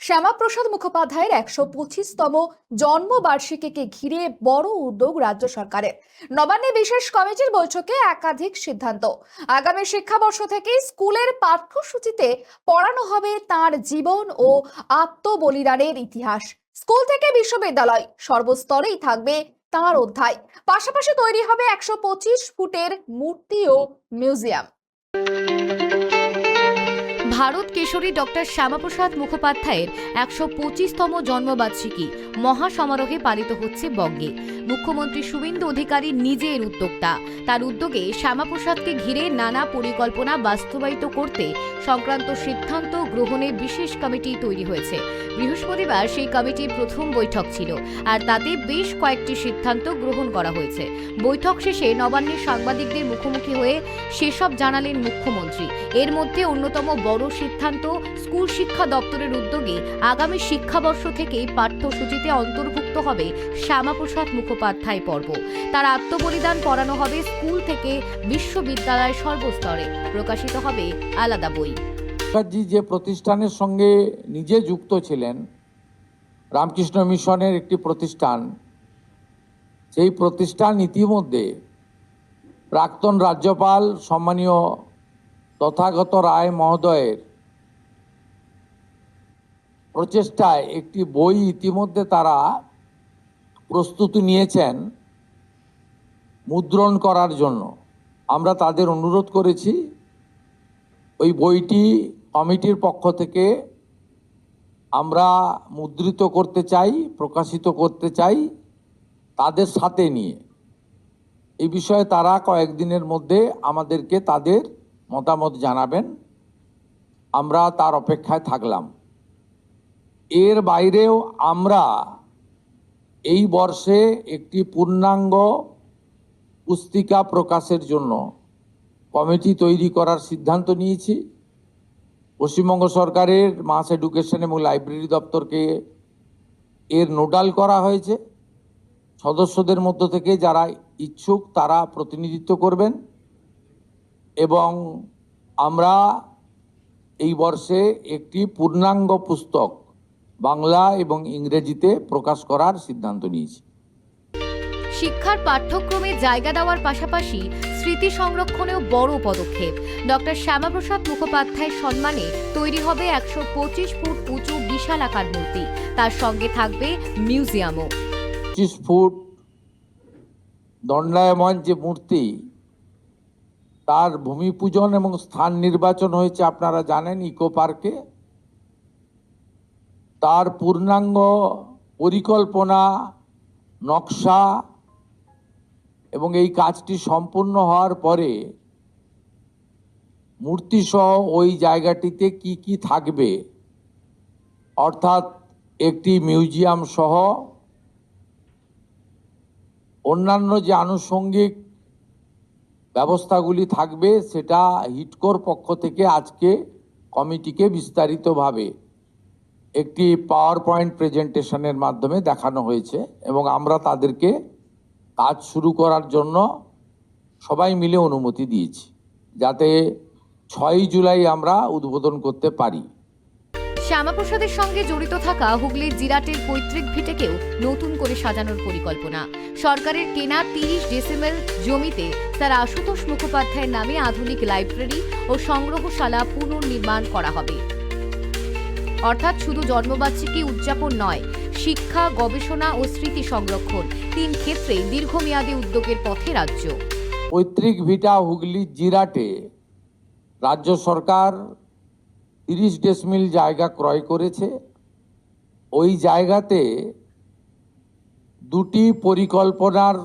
শ্যামাপ্রসাদ মুখোপাধ্যায়ের ১২৫তম জন্মবার্ষিকীকে ঘিরে বড় উদ্যোগ রাজ্য সরকারের। নবান্নে বিশেষ কমিটির বৈঠকে একাধিক সিদ্ধান্ত। আগামী শিক্ষাবর্ষ থেকে স্কুলের পাঠ্যসূচিতে পড়ানো হবে তাঁর জীবন ও আত্মবলিদানের ইতিহাস। স্কুল থেকে বিশ্ববিদ্যালয় সর্বস্তরেই থাকবে তাঁর অধ্যায়। পাশাপাশি তৈরি হবে ১২৫ ফুটের মূর্তি ও মিউজিয়াম। ভারত কেশরী ডক্টর শ্যামাপ্রসাদ মুখোপাধ্যায়ের ১২৫তম জন্মবার্ষিকী মহাসমারোহে পালিত হচ্ছে বঙ্গে। মুখ্যমন্ত্রী শুভেন্দু অধিকারী নিজে এর উদ্যোক্তা। তার উদ্যোগে শ্যামাপ্রসাদকে ঘিরে নানা পরিকল্পনা বাস্তবায়িত করতে সংক্রান্ত সিদ্ধান্ত গ্রহণে বিশেষ কমিটি তৈরি হয়েছে। বৃহস্পতিবার সেই কমিটির প্রথম বৈঠক ছিল, আর তাতে বেশ কয়েকটি সিদ্ধান্ত গ্রহণ করা হয়েছে। বৈঠক শেষে নবান্নের সাংবাদিকদের মুখোমুখি হয়ে সেসব জানালেন মুখ্যমন্ত্রী। এর মধ্যে অন্যতম বড় সিদ্ধান্ত, স্কুল শিক্ষা দপ্তরের উদ্যোগে আগামী শিক্ষাবর্ষ থেকে পাঠ্যসূচিতে অন্তর্ভুক্ত হবে শ্যামাপ্রসাদ মুখোপাধ্যায় পর্ব। তার আত্মবলিদান পড়ানো হবে স্কুল থেকে বিশ্ববিদ্যালয় সর্বস্তরে। প্রকাশিত হবে আলাদা বই। যে প্রতিষ্ঠানের সঙ্গে নিজে যুক্ত ছিলেন, রামকৃষ্ণ মিশনের একটি প্রতিষ্ঠান, সেই প্রতিষ্ঠান ইতিমধ্যে প্রাক্তন রাজ্যপাল সম্মানীয় তথাগত রায় মহোদয়ের প্রচেষ্টায় একটি বই ইতিমধ্যে তারা প্রস্তুতি নিয়েছেন মুদ্রণ করার জন্য। আমরা তাদের অনুরোধ করেছি ওই বইটি কমিটির পক্ষ থেকে আমরা মুদ্রিত করতে চাই, প্রকাশিত করতে চাই তাদের সাথে নিয়ে। এই বিষয়ে তারা কয়েকদিনের মধ্যে আমাদেরকে তাদের মতামত জানাবেন, আমরা তার অপেক্ষায় থাকলাম। এর বাইরেও আমরা এই বর্ষে একটি পূর্ণাঙ্গ পুস্তিকা প্রকাশের জন্য কমিটি তৈরি করার সিদ্ধান্ত নিয়েছি। পশ্চিমবঙ্গ সরকারের মাস এডুকেশন এবং লাইব্রেরি দপ্তরকে এর নোডাল করা হয়েছে। সদস্যদের মধ্য থেকে যারা ইচ্ছুক তারা প্রতিনিধিত্ব করবেন, এবং আমরা এই বর্ষে একটি পূর্ণাঙ্গ পুস্তক বাংলা এবং ইংরেজিতে প্রকাশ করার সিদ্ধান্ত নিয়েছি। শিক্ষার পাঠ্যক্রমে জায়গা দেওয়ার পাশাপাশি স্মৃতি সংরক্ষণেও বড় পদক্ষেপ। ডক্টর শ্যামাপ্রসাদ মুখোপাধ্যায়ের সম্মানে তৈরি হবে ১২৫ ফুট উঁচু বিশাল আকার মূর্তি। তার সঙ্গে থাকবে মিউজিয়ামও। ২৫ ফুট দণ্ডায়মান যে মূর্তি, তার ভূমি পূজন এবং স্থান নির্বাচন হয়েছে আপনারা জানেন ইকো পার্কে। তার পূর্ণাঙ্গ পরিকল্পনা, নকশা এবং এই কাজটি সম্পূর্ণ হওয়ার পরে মূর্তিসহ ওই জায়গাটিতে কি কি থাকবে, অর্থাৎ একটি মিউজিয়াম সহ অন্যান্য যে আনুষঙ্গিক ব্যবস্থাগুলি থাকবে, সেটা হিডকোর পক্ষ থেকে আজকে কমিটিকে বিস্তারিতভাবে একটি পাওয়ার পয়েন্ট প্রেজেন্টেশনের মাধ্যমে দেখানো হয়েছে, এবং আমরা তাদেরকে কাজ শুরু করার জন্য সবাই মিলে অনুমতি দিয়েছি, যাতে ৬ জুলাই আমরা উদ্বোধন করতে পারি। শ্যামাপ্রসাদের সঙ্গে জড়িত থাকা হুগলির জিরাটের পৈতৃক ভিটেকেও নতুন করে সাজানোর পরিকল্পনা। সরকারের কেনা ৩০ ডেসিমেল জমিতে স্যার আশুতোষ মুখোপাধ্যায়ের নামে আধুনিক লাইব্রেরি ও সংগ্রহশালা পুনর্নির্মাণ করা হবে। অর্থাৎ শুধু জন্মবার্ষিকী উদযাপন নয়, শিক্ষা, গবেষণা ও স্মৃতি সংরক্ষণ, ৩ ক্ষেত্রে দীর্ঘমেয়াদী উদ্যোগের পথে রাজ্য। পৈতৃক ভিটা হুগলির জিরাটে রাজ্য সরকার ৩০ ডেসিমেল জায়গা ক্রয় করেছে। ওই জায়গাতে দুটি পরিকল্পনার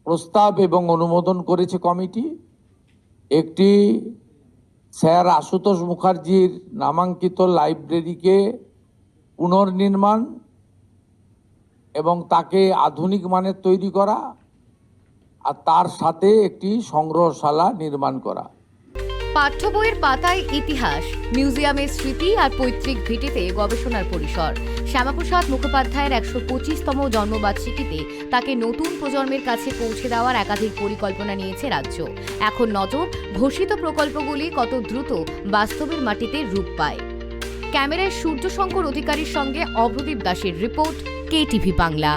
প্রস্তাব এবং অনুমোদন করেছে কমিটি। একটি স্যার আশুতোষ মুখার্জির নামাঙ্কিত লাইব্রেরিকে পুনর্নির্মাণ এবং তাকে আধুনিক মানের তৈরি করা, আর তার সাথে একটি সংগ্রহশালা নির্মাণ করা। পাঠ্য বইয়ের পাতায় ইতিহাস, মিউজিয়ামের স্মৃতি আর পৈতৃক ভিটেতে গবেষণার পরিসর। শ্যামাপ্রসাদ মুখোপাধ্যায়ের ১২৫তম জন্মবার্ষিকীতে তাকে নতুন প্রজন্মের কাছে পৌঁছে দেওয়ার একাধিক পরিকল্পনা নিয়েছে রাজ্য। এখন নজর ঘোষিত প্রকল্পগুলি কত দ্রুত বাস্তবের মাটিতে রূপ পায়। ক্যামেরায় সূর্যশঙ্কর অধিকারীর সঙ্গে অভ্রদীপ দাসের রিপোর্ট, KTV বাংলা।